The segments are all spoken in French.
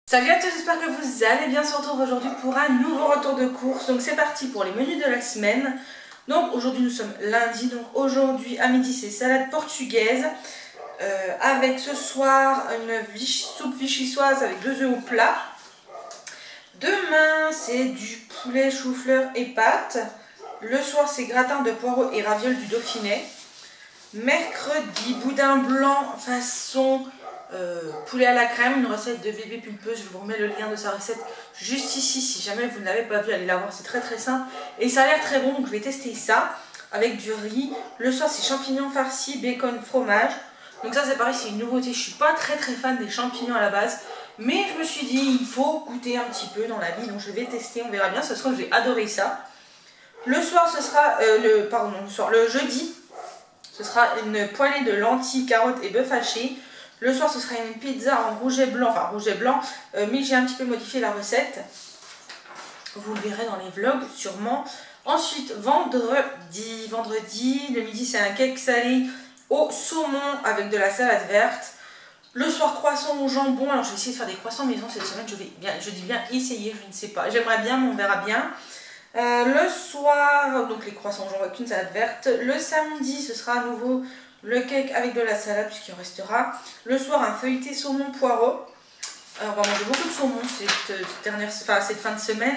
Salut à tous, j'espère que vous allez bien. On se retrouve aujourd'hui pour un nouveau retour de course. Donc c'est parti pour les menus de la semaine. Donc aujourd'hui nous sommes lundi, donc aujourd'hui à midi c'est salade portugaise avec ce soir une soupe vichyssoise avec 2 œufs au plat. Demain c'est du poulet chou-fleur et pâtes. Le soir c'est gratin de poireaux et ravioles du Dauphiné. Mercredi boudin blanc façon poulet à la crème, une recette de bébé pulpeuse. Je vous remets le lien de sa recette juste ici si jamais vous ne l'avez pas vu, allez la voir, c'est très très simple et ça a l'air très bon, donc je vais tester ça avec du riz. Le soir c'est champignons farcis, bacon, fromage. Donc ça c'est pareil, c'est une nouveauté. Je suis pas très fan des champignons à la base, mais je me suis dit il faut goûter un petit peu dans la vie, donc je vais tester, on verra bien. Ce soir je vais adorer ça. Le soir ce sera le jeudi ce sera une poêlée de lentilles, carottes et bœuf haché. Le soir, ce sera une pizza en rouge et blanc, mais j'ai un petit peu modifié la recette. Vous le verrez dans les vlogs sûrement. Ensuite, vendredi, le midi, c'est un cake salé au saumon avec de la salade verte. Le soir, croissant au jambon. Alors, je vais essayer de faire des croissants maison cette semaine. Je dis bien essayer, je ne sais pas. J'aimerais bien, mais on verra bien. Le soir, donc les croissants au jambon avec une salade verte. Le samedi, ce sera à nouveau le cake avec de la salade puisqu'il en restera. Le soir, un feuilleté saumon poireau. On va manger beaucoup de saumon cette fin de semaine.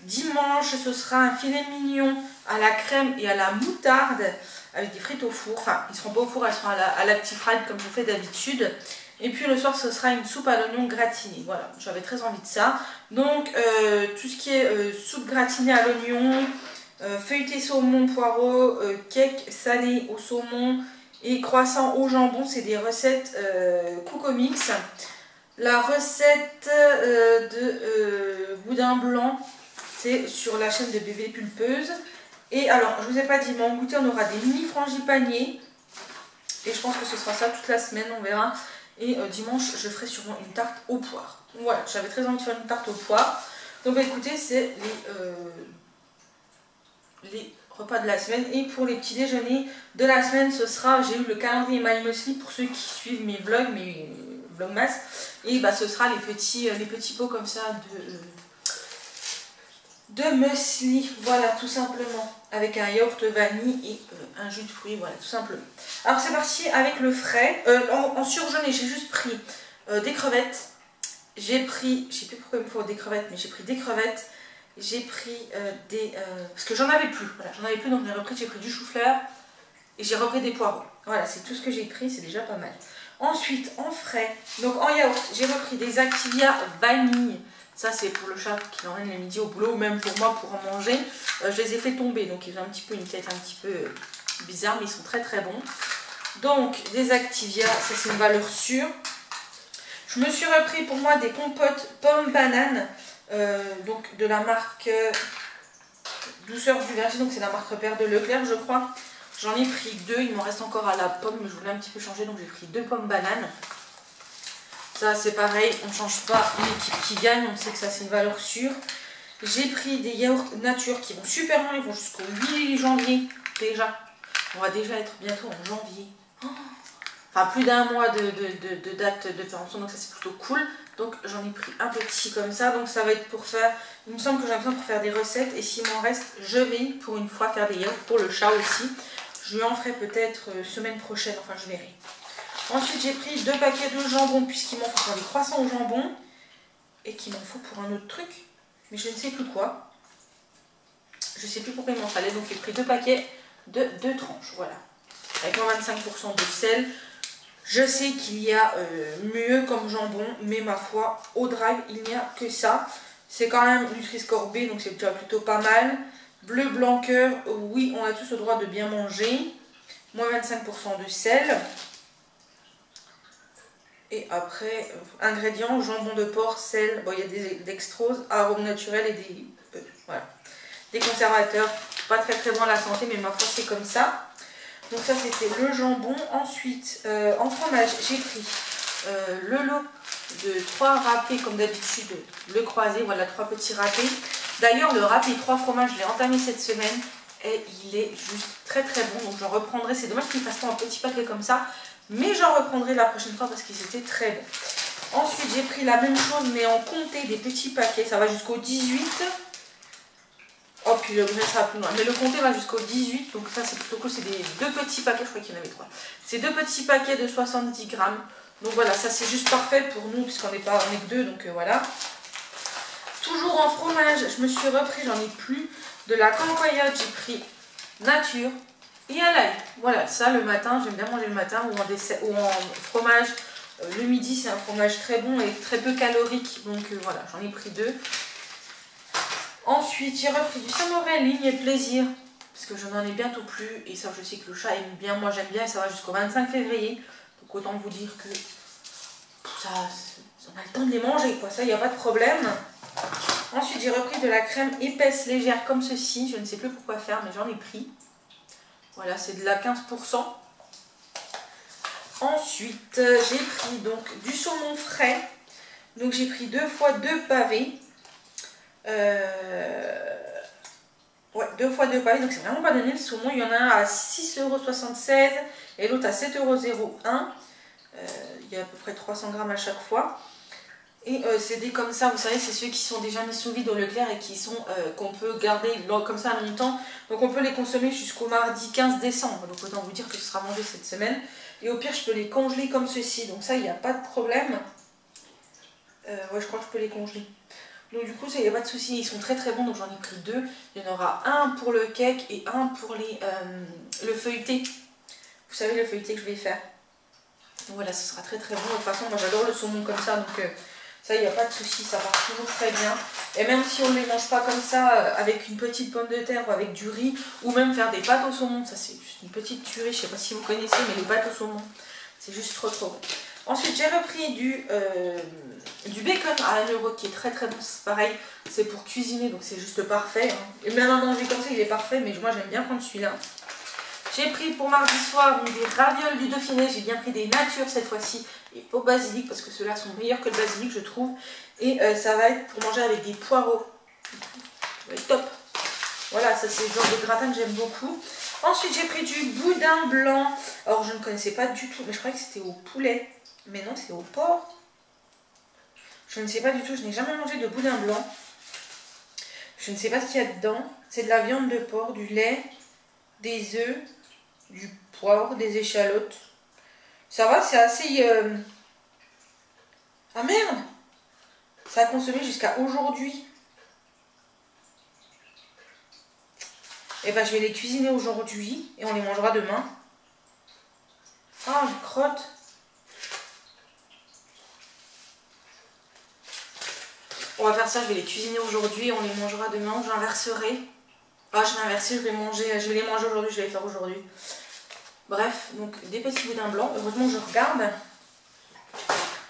Dimanche, ce sera un filet mignon à la crème et à la moutarde avec des frites au four. Enfin, ils ne seront pas au four, elles seront à la petite fried comme je fais d'habitude. Et puis le soir, ce sera une soupe à l'oignon gratinée. Voilà, j'avais très envie de ça. Donc, tout ce qui est soupe gratinée à l'oignon, feuilleté saumon poireau, cake salé au saumon et croissant au jambon, c'est des recettes Cook-O-Mix. La recette de boudin blanc, c'est sur la chaîne de bébé pulpeuse. Et alors, je vous ai pas dit, mais en goûter, on aura des mini frangipaniers. Et je pense que ce sera ça toute la semaine, on verra. Et dimanche, je ferai sûrement une tarte aux poires. Voilà, j'avais très envie de faire une tarte aux poires. Donc bah, écoutez, c'est les repas de la semaine. Et pour les petits déjeuners de la semaine, ce sera, j'ai eu le calendrier My Muesli pour ceux qui suivent mes vlogs, mes vlogmas. Et bah, ce sera les petits pots comme ça de muesli, voilà, tout simplement, avec un yaourt vanille et un jus de fruits, voilà, tout simplement. Alors c'est parti avec le frais. En surgelé, j'ai juste pris des crevettes. J'ai pris, je sais plus pourquoi il me faut des crevettes, mais j'ai pris des crevettes. J'ai pris parce que j'en avais plus, voilà, j'en avais plus, donc j'ai pris du chou-fleur et j'ai repris des poireaux. Voilà, c'est tout ce que j'ai pris, c'est déjà pas mal. Ensuite, en frais, donc en yaourt, j'ai repris des Activia vanille. Ça, c'est pour le chat qui l'emmène le midi au boulot, ou même pour moi pour en manger. Je les ai fait tomber, donc ils ont un petit peu une tête un petit peu bizarre, mais ils sont très très bons. Donc, des Activia, ça c'est une valeur sûre. Je me suis repris pour moi des compotes pommes-bananes, donc de la marque Douceur du Verger, donc c'est la marque Repère de Leclerc, je crois. J'en ai pris 2, il m'en reste encore à la pomme, mais je voulais un petit peu changer, donc j'ai pris 2 pommes-bananes. Ça c'est pareil, on ne change pas l'équipe qui gagne, on sait que ça c'est une valeur sûre. J'ai pris des yaourts nature qui vont super loin, ils vont jusqu'au 8 janvier déjà. On va déjà être bientôt en janvier. Enfin plus d'un mois de date de péremption, donc ça c'est plutôt cool. Donc j'en ai pris un petit comme ça, donc ça va être pour faire, il me semble que j'ai besoin pour faire des recettes. Et s'il m'en reste, je vais pour une fois faire des yaourts pour le chat aussi. Je lui en ferai peut-être semaine prochaine, enfin je verrai. Ensuite, j'ai pris 2 paquets de jambon, puisqu'il m'en faut pour des croissants au jambon. Et qu'il m'en faut pour un autre truc. Mais je ne sais plus quoi. Je ne sais plus pourquoi il m'en fallait. Donc, j'ai pris 2 paquets de 2 tranches. Voilà. Avec moins 25% de sel. Je sais qu'il y a mieux comme jambon. Mais ma foi, au drive, il n'y a que ça. C'est quand même Nutri-Score B. Donc, c'est déjà plutôt pas mal. Bleu, blanc, cœur. Oui, on a tous le droit de bien manger. Moins 25% de sel. Et après, ingrédients, jambon de porc, sel, bon, il y a des dextrose, arômes naturels et voilà, des conservateurs. Pas très bon à la santé, mais ma foi, c'est comme ça. Donc ça, c'était le jambon. Ensuite, en fromage, j'ai pris le lot de 3 râpés, comme d'habitude, le croisé. Voilà, 3 petits râpés. D'ailleurs, le râpé 3 fromages, je l'ai entamé cette semaine. Et il est juste très bon. Donc j'en reprendrai. C'est dommage qu'il ne fasse pas un petit paquet comme ça. Mais j'en reprendrai la prochaine fois parce qu'ils étaient très bons. Ensuite, j'ai pris la même chose, mais en comté des petits paquets. Ça va jusqu'au 18. Oh, puis le vrai sera plus loin. Mais le comté va jusqu'au 18. Donc ça, c'est plutôt cool. C'est des deux petits paquets. Je crois qu'il y en avait 3. C'est deux petits paquets de 70 grammes. Donc voilà, ça c'est juste parfait pour nous, puisqu'on n'est pas, on est que deux. Donc voilà. Toujours en fromage, je me suis repris, j'en ai plus. De la cancoyote, j'ai pris nature et à l'ail. Voilà, ça le matin, j'aime bien manger le matin ou en, dessert, ou en fromage. Le midi, c'est un fromage très bon et très peu calorique. Donc voilà, j'en ai pris 2. Ensuite, j'ai repris du Saint-Laurent Ligne et Plaisir. Parce que je n'en ai bientôt plus. Et ça, je sais que le chat aime bien. Moi, j'aime bien. Et ça va jusqu'au 25 février. Donc autant vous dire que ça, on a le temps de les manger, quoi. Ça, il n'y a pas de problème. Ensuite, j'ai repris de la crème épaisse légère comme ceci. Je ne sais plus pourquoi faire, mais j'en ai pris. Voilà, c'est de la 15%. Ensuite, j'ai pris donc du saumon frais. Donc, j'ai pris 2 fois 2 pavés. Ouais, 2 fois 2 pavés. Donc, c'est vraiment pas donné le saumon. Il y en a un à 6,76 € et l'autre à 7,01 €. Il y a à peu près 300 grammes à chaque fois. Et c'est des comme ça, vous savez, c'est ceux qui sont déjà mis sous vide au Leclerc et qui sont qu'on peut garder comme ça longtemps. Donc on peut les consommer jusqu'au mardi 15 décembre. Donc autant vous dire que ce sera mangé cette semaine. Et au pire, je peux les congeler comme ceci. Donc ça, il n'y a pas de problème. Ouais, je crois que je peux les congeler. Donc du coup, ça, il n'y a pas de souci. Ils sont très très bons. Donc j'en ai pris 2. Il y en aura un pour le cake et un pour le feuilleté. Vous savez, le feuilleté que je vais faire. Donc voilà, ce sera très très bon. De toute façon, moi j'adore le saumon comme ça. Donc ça, il n'y a pas de souci, ça part toujours très bien. Et même si on ne les mange pas comme ça, avec une petite pomme de terre ou avec du riz, ou même faire des pâtes au saumon, ça c'est juste une petite tuerie, je ne sais pas si vous connaissez, mais les pâtes au saumon, c'est juste trop trop bon. Ensuite, j'ai repris du bacon à 1 € qui est très très bon, c'est pareil, c'est pour cuisiner, donc c'est juste parfait. Hein. Et même à manger comme ça, il est parfait, mais moi j'aime bien prendre celui-là. J'ai pris pour mardi soir des ravioles du Dauphiné, j'ai bien pris des natures cette fois-ci et au basilic parce que ceux-là sont meilleurs que le basilic je trouve. Et ça va être pour manger avec des poireaux. Ça va être top. Voilà, ça c'est le genre de gratin que j'aime beaucoup. Ensuite j'ai pris du boudin blanc. Alors je ne connaissais pas du tout, mais je croyais que c'était au poulet. Mais non, c'est au porc. Je ne sais pas du tout, je n'ai jamais mangé de boudin blanc. Je ne sais pas ce qu'il y a dedans. C'est de la viande de porc, du lait, des œufs, du poivre, des échalotes. Ça va, c'est assez... Ah merde! Ça a consommé jusqu'à aujourd'hui. Et ben je vais les cuisiner aujourd'hui et on les mangera demain. Ah, je crotte. On va faire ça, je vais les cuisiner aujourd'hui et on les mangera demain ou j'inverserai. Ah, je vais inverser, je vais les manger aujourd'hui, je vais les faire aujourd'hui. Bref, donc des petits boudins blancs. Heureusement, je regarde.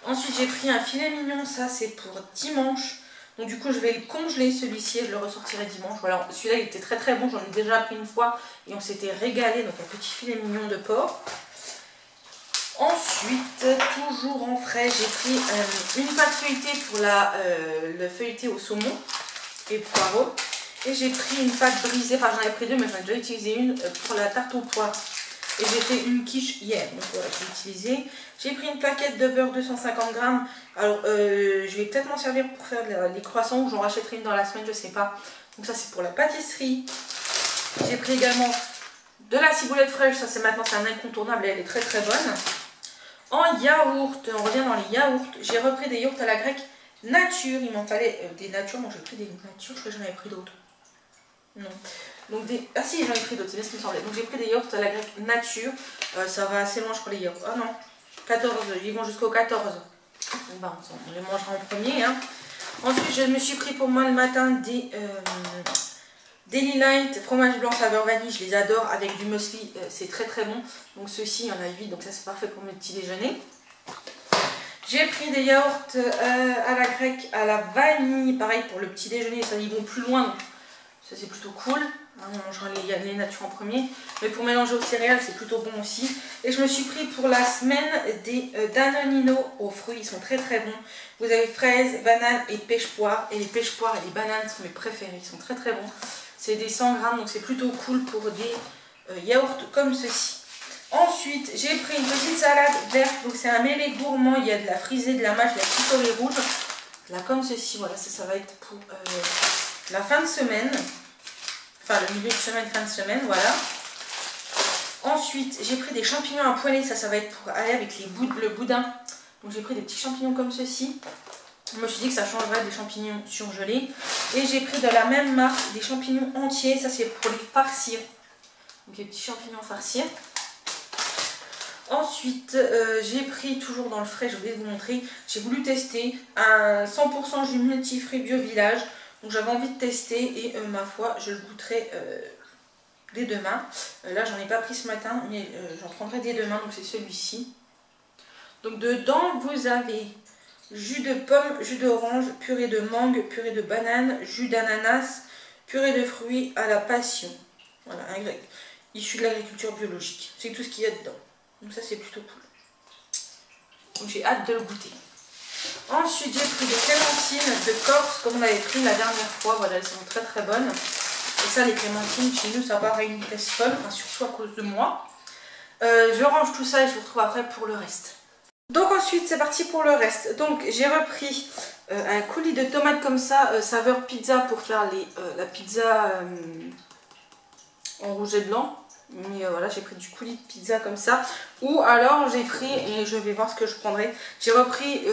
Ensuite, j'ai pris un filet mignon. Ça, c'est pour dimanche. Donc, du coup, je vais le congeler celui-ci et je le ressortirai dimanche. Voilà, celui-là, il était très très bon. J'en ai déjà pris une fois et on s'était régalé. Donc, un petit filet mignon de porc. Ensuite, toujours en frais, j'ai pris une pâte feuilletée pour le feuilleté au saumon et poireaux. Et j'ai pris une pâte brisée, enfin j'en ai pris 2 mais j'en ai déjà utilisé une pour la tarte aux pois. Et j'ai fait une quiche hier, donc voilà, j'ai utilisé. J'ai pris une plaquette de beurre 250 grammes. Alors je vais peut-être m'en servir pour faire des croissants ou j'en rachèterai une dans la semaine, je sais pas. Donc ça c'est pour la pâtisserie. J'ai pris également de la ciboulette fraîche, ça c'est maintenant, c'est un incontournable et elle est très très bonne. En yaourt, on revient dans les yaourts. J'ai repris des yaourts à la grecque nature, il m'en fallait des natures. Moi j'ai pris des natures, je crois que j'en avais pris d'autres. Non. Donc ah si, j'en ai pris d'autres, c'est bien ce qui me semblait. Donc j'ai pris des yaourts à la grecque nature. Ça va assez loin, je crois, les yaourts. Ah non, 14, ils vont jusqu'au 14. Donc, bah, on les mangera en premier. Hein. Ensuite, je me suis pris pour moi le matin des Daily Light fromage blanc saveur vanille. Je les adore avec du muesli, c'est très très bon. Donc ceux-ci, il y en a 8, donc ça c'est parfait pour mes petits déjeuners. J'ai pris des yaourts à la grecque, à la vanille, pareil pour le petit déjeuner, ça ils vont plus loin. Donc ça c'est plutôt cool, hein, on mangera les natures en premier. Mais pour mélanger aux céréales c'est plutôt bon aussi. Et je me suis pris pour la semaine des Danonino aux fruits, ils sont très très bons. Vous avez fraises, bananes et pêche-poire. Et les pêche-poires et les bananes sont mes préférés, ils sont très très bons. C'est des 100 grammes donc c'est plutôt cool pour des yaourts comme ceci. Ensuite, j'ai pris une petite salade verte. Donc c'est un mêlé gourmand. Il y a de la frisée, de la mâche, de la chicorée rouge. Là comme ceci, voilà, ça va être pour la fin de semaine. Enfin le milieu de semaine, fin de semaine, voilà. Ensuite, j'ai pris des champignons à poêler. Ça va être pour aller avec le boudin. Donc j'ai pris des petits champignons comme ceci. Je me suis dit que ça changerait des champignons surgelés. Et j'ai pris de la même marque des champignons entiers. Ça c'est pour les farcir. Donc les petits champignons farcir. Ensuite, j'ai pris, toujours dans le frais, je vais vous montrer, j'ai voulu tester un 100% jus multifruits bio village. Donc j'avais envie de tester et ma foi, je le goûterai dès demain. Là, j'en ai pas pris ce matin, mais j'en prendrai dès demain, donc c'est celui-ci. Donc dedans, vous avez jus de pomme, jus d'orange, purée de mangue, purée de banane, jus d'ananas, purée de fruits à la passion. Voilà, issu de l'agriculture biologique. C'est tout ce qu'il y a dedans. Donc ça c'est plutôt cool. Donc j'ai hâte de le goûter. Ensuite j'ai pris des clémentines de Corse comme on avait pris la dernière fois. Voilà, elles sont très très bonnes. Et ça les clémentines chez nous ça paraît une vitesse folle. Enfin surtout à cause de moi. Je range tout ça et je vous retrouve après pour le reste. Donc ensuite c'est parti pour le reste. Donc j'ai repris un coulis de tomates comme ça, saveur pizza pour faire la pizza en rouge et blanc. Mais voilà, j'ai pris du coulis de pizza comme ça. Ou alors j'ai pris, et je vais voir ce que je prendrai, j'ai repris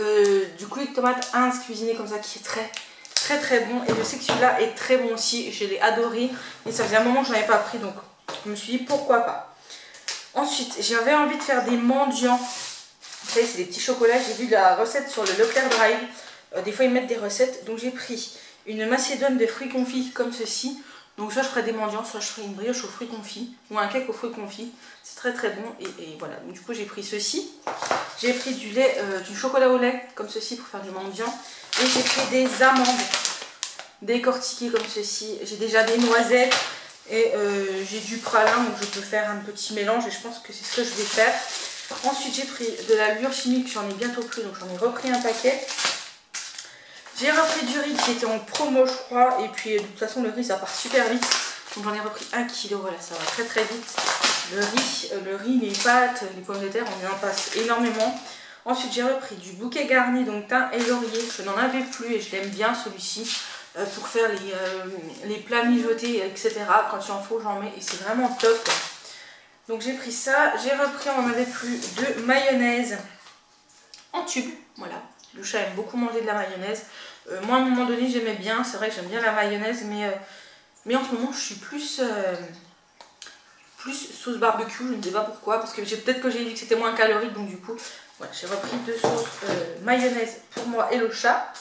du coulis de tomate Heinz cuisiné comme ça qui est très très très bon. Et je sais que celui-là est très bon aussi, je l'ai adoré. Et ça faisait un moment que je n'en avais pas pris, donc je me suis dit pourquoi pas. Ensuite, j'avais envie de faire des mendiants. Vous savez, c'est des petits chocolats. J'ai vu la recette sur le Leclerc Drive. Des fois ils mettent des recettes. Donc j'ai pris une macédoine de fruits confits comme ceci. Donc soit je ferai des mendiants, soit je ferai une brioche aux fruits confits ou un cake aux fruits confits. C'est très très bon et voilà. Donc, du coup j'ai pris ceci. J'ai pris du lait, du chocolat au lait comme ceci pour faire des mendiants. Et j'ai pris des amandes décortiquées comme ceci. J'ai déjà des noisettes et j'ai du pralin. Donc je peux faire un petit mélange et je pense que c'est ce que je vais faire. Ensuite j'ai pris de la levure chimique, j'en ai bientôt plus donc j'en ai repris un paquet. J'ai repris du riz qui était en promo je crois et puis de toute façon le riz ça part super vite. Donc j'en ai repris 1 kg, voilà ça va très très vite. Le riz, les pâtes, les pommes de terre, on y en passe énormément. Ensuite j'ai repris du bouquet garni, donc thym et laurier. Je n'en avais plus et je l'aime bien celui-ci pour faire les plats mijotés etc. Quand il en faut j'en mets et c'est vraiment top. Donc j'ai pris ça, j'ai repris, on n'en avait plus, de mayonnaise en tube, voilà. Le chat aime beaucoup manger de la mayonnaise. Moi à un moment donné j'aimais bien, c'est vrai que j'aime bien la mayonnaise, mais en ce moment je suis plus sauce barbecue, je ne sais pas pourquoi, parce que peut-être que j'ai dit que c'était moins calorique, donc du coup, voilà, j'ai repris 2 sauces mayonnaise pour moi et le chat.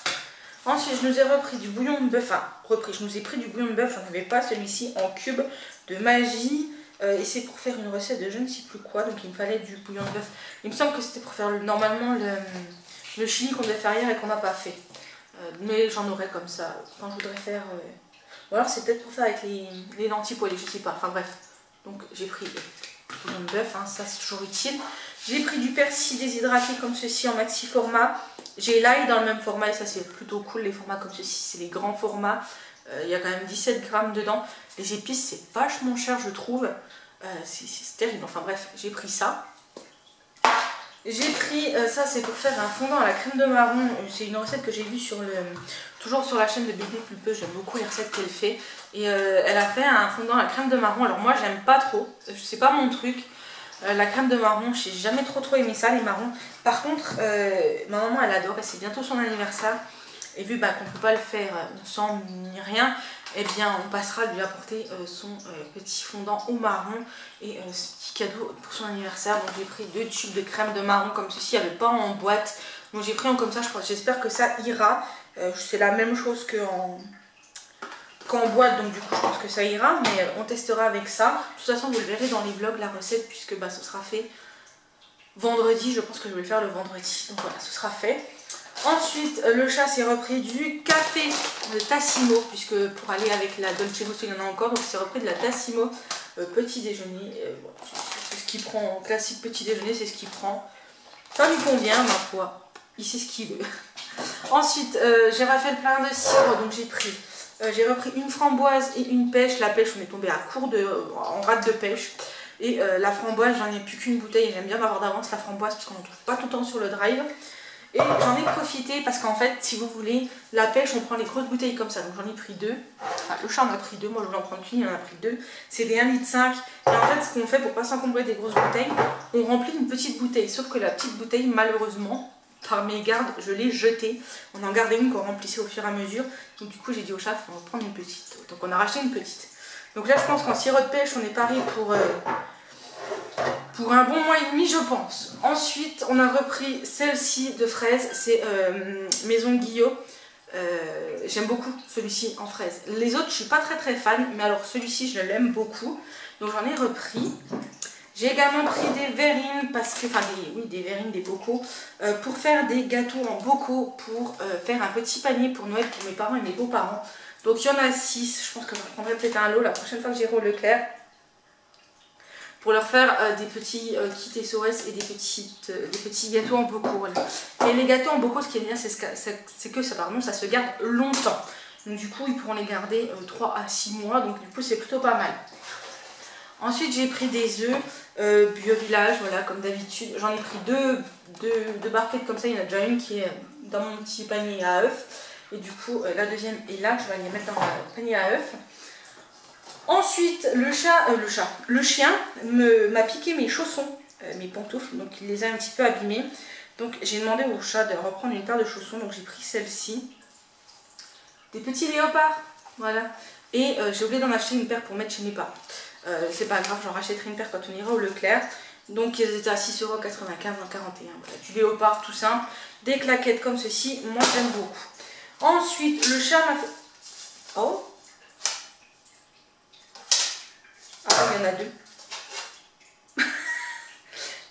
Ensuite je nous ai repris du bouillon de bœuf, je nous ai pris du bouillon de bœuf, j'en avais pas celui-ci, en cube de magie. Et c'est pour faire une recette de je ne sais plus quoi, donc il me fallait du bouillon de bœuf. Il me semble que c'était pour faire normalement le chili qu'on devait faire hier et qu'on n'a pas fait. Mais j'en aurai comme ça quand je voudrais faire. Ou alors c'est peut-être pour faire avec les lentilles poêlées, je sais pas. Enfin bref. Donc j'ai pris du bouillon de bœuf, ça c'est toujours utile. J'ai pris du persil déshydraté comme ceci en maxi format. J'ai l'ail dans le même format et ça c'est plutôt cool. Les formats comme ceci, c'est les grands formats. Il y a quand même 17 grammes dedans. Les épices c'est vachement cher je trouve. C'est terrible. Enfin bref, j'ai pris ça. J'ai pris, ça c'est pour faire un fondant à la crème de marron. C'est une recette que j'ai vue toujours sur la chaîne de Bébé Pulpeuse. J'aime beaucoup les recettes qu'elle fait. Et elle a fait un fondant à la crème de marron. Alors moi j'aime pas trop, c'est pas mon truc. La crème de marron, j'ai jamais trop aimé ça, les marrons. Par contre, ma maman elle adore et c'est bientôt son anniversaire. Et vu qu'on ne peut pas le faire sans ni rien, eh bien on passera à lui apporter son petit fondant au marron et ce petit cadeau pour son anniversaire. Donc j'ai pris 2 tubes de crème de marron comme ceci, il n'y avait pas en boîte. Donc j'ai pris un comme ça, j'espère que ça ira. C'est la même chose qu'en boîte, donc du coup je pense que ça ira, mais on testera avec ça. De toute façon vous le verrez dans les vlogs la recette puisque ce sera fait vendredi, je pense que je vais le faire le vendredi. Donc voilà, ce sera fait. Ensuite, le chat s'est repris du café de Tassimo, puisque pour aller avec la Dolce Gusto, il y en a encore. Donc, il s'est repris de la Tassimo petit déjeuner. C'est ce qu'il prend en classique petit déjeuner, c'est ce qu'il prend. Ça lui convient, ma foi. Il sait ce qu'il veut. Ensuite, j'ai refait le plein de cidre, donc j'ai repris une framboise et une pêche. La pêche, on est tombé à court en rate de pêche. Et la framboise, j'en ai plus qu'une bouteille, j'aime bien m'avoir d'avance la framboise parce qu'on n'en trouve pas tout le temps sur le drive. Et j'en ai profité parce qu'en fait, si vous voulez, la pêche, on prend les grosses bouteilles comme ça. Donc j'en ai pris 2. Enfin, le chat en a pris 2, moi je voulais en prendre qu'une, il en a pris 2. C'est des 1,5 litre. Et en fait, ce qu'on fait pour pas s'encombrer des grosses bouteilles, on remplit une petite bouteille. Sauf que la petite bouteille, malheureusement, par mégarde, je l'ai jetée. On en gardait une qu'on remplissait au fur et à mesure. Donc du coup, j'ai dit au chat, il faut en prendre une petite. Donc on a racheté une petite. Donc là, je pense qu'en sirop de pêche, on est paré pour un bon mois et demi, je pense. Ensuite, on a repris celle-ci de fraise. C'est Maison Guillot. J'aime beaucoup celui-ci en fraise. Les autres, je suis pas très fan. Mais alors, celui-ci, je l'aime beaucoup. Donc, j'en ai repris. J'ai également pris des verrines, parce que, enfin, des verrines, des bocaux, pour faire des gâteaux en bocaux, pour faire un petit panier pour Noël pour mes parents et mes beaux-parents. Donc, il y en a 6. Je pense que je prendrai peut-être un lot la prochaine fois que j'irai au Leclerc. Pour leur faire des petits kits SOS et des petits gâteaux en bocaux. Voilà. Et les gâteaux en bocaux, ce qui est bien, c'est que ça se garde longtemps. Donc du coup, ils pourront les garder 3 à 6 mois. Donc du coup, c'est plutôt pas mal. Ensuite, j'ai pris des œufs Bio Village, voilà, comme d'habitude. J'en ai pris deux barquettes comme ça. Il y en a déjà une qui est dans mon petit panier à œufs. Et du coup, la deuxième est là. Je vais les mettre dans le panier à œufs. Ensuite, le chien m'a piqué mes chaussons, mes pantoufles, donc il les a un petit peu abîmés. Donc j'ai demandé au chat de reprendre une paire de chaussons, donc j'ai pris celle-ci. Des petits léopards, voilà. Et j'ai oublié d'en acheter une paire pour mettre chez mes parents. C'est pas grave, j'en rachèterai une paire quand on ira au Leclerc. Donc ils étaient à 6,95 € en 41. Voilà, du léopard tout simple, des claquettes comme ceci, moi j'aime beaucoup. Ensuite, le chat m'a fait... Oh! Ah, il y en a 2.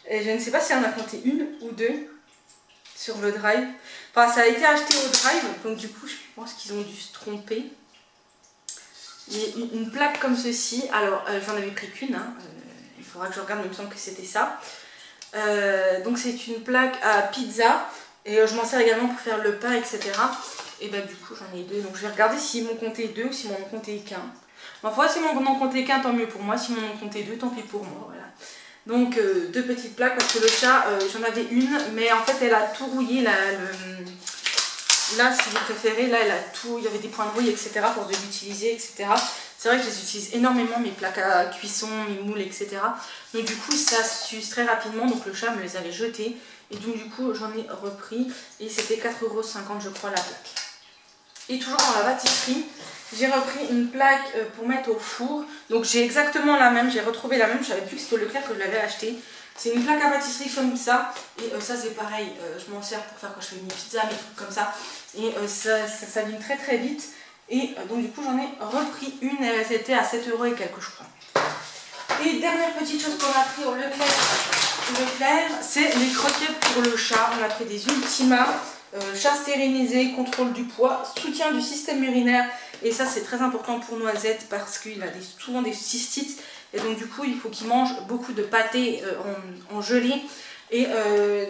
Et je ne sais pas si on a compté une ou 2 sur le drive. Enfin, ça a été acheté au drive, donc du coup, je pense qu'ils ont dû se tromper. Il y a une plaque comme ceci. Alors, j'en avais pris qu'une. Hein. Il faudra que je regarde, mais il me semble que c'était ça. Donc, c'est une plaque à pizza. Et je m'en sers également pour faire le pain, etc. Et bah, du coup, j'en ai 2. Donc, je vais regarder s'ils m'ont compté 2 ou s'ils m'en ont compté qu'un. Enfin, si m'en ont compté qu'un, tant mieux pour moi. Si m'en ont compté 2, tant pis pour moi. Voilà. Donc, 2 petites plaques parce que le chat, j'en avais une, mais en fait, elle a tout rouillé. Là, si vous préférez, là, elle a tout. Il y avait des points de rouille, etc. pour de l'utiliser, etc. C'est vrai que je les utilise énormément, mes plaques à cuisson, mes moules, etc. Donc, du coup, ça s'use très rapidement. Donc, le chat me les avait jetées. Et donc, du coup, j'en ai repris. Et c'était 4,50 €, je crois, la plaque. Et toujours dans la pâtisserie, j'ai repris une plaque pour mettre au four. Donc j'ai exactement la même, j'ai retrouvé la même. Je savais plus que c'était au Leclerc que je l'avais acheté. C'est une plaque à pâtisserie comme ça. Et ça c'est pareil, je m'en sers pour faire quand je fais mes pizzas, mes trucs comme ça. Et ça s'allume très vite. Et donc du coup j'en ai repris une, c'était à 7 € et quelques je crois. Et dernière petite chose qu'on a pris au Leclerc, c'est les croquettes pour le chat. On a pris des Ultima. Chat stérilisé, contrôle du poids, soutien du système urinaire. Et ça c'est très important pour Noisette parce qu'il a souvent des cystites. Et donc du coup il faut qu'il mange beaucoup de pâté en gelée. Et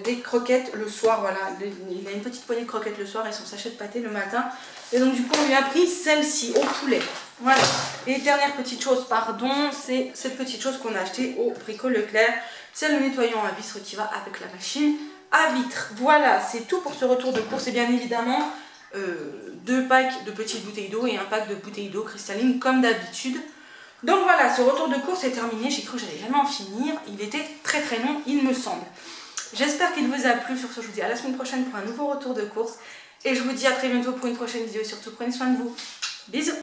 des croquettes le soir, voilà. Il a une petite poignée de croquettes le soir et son sachet de pâté le matin. Et donc du coup on lui a pris celle-ci au poulet. Voilà. Et dernière petite chose, pardon, c'est cette petite chose qu'on a achetée au Brico Leclerc. C'est le nettoyant à vitre qui va avec la machine à vitre. Voilà, c'est tout pour ce retour de course. Et bien évidemment, 2 packs de petites bouteilles d'eau et un pack de bouteilles d'eau cristalline comme d'habitude. Donc voilà, ce retour de course est terminé. J'ai cru que j'allais jamais en finir. Il était très long, il me semble. J'espère qu'il vous a plu. Sur ce, je vous dis à la semaine prochaine pour un nouveau retour de course. Et je vous dis à très bientôt pour une prochaine vidéo. Et surtout, prenez soin de vous. Bisous.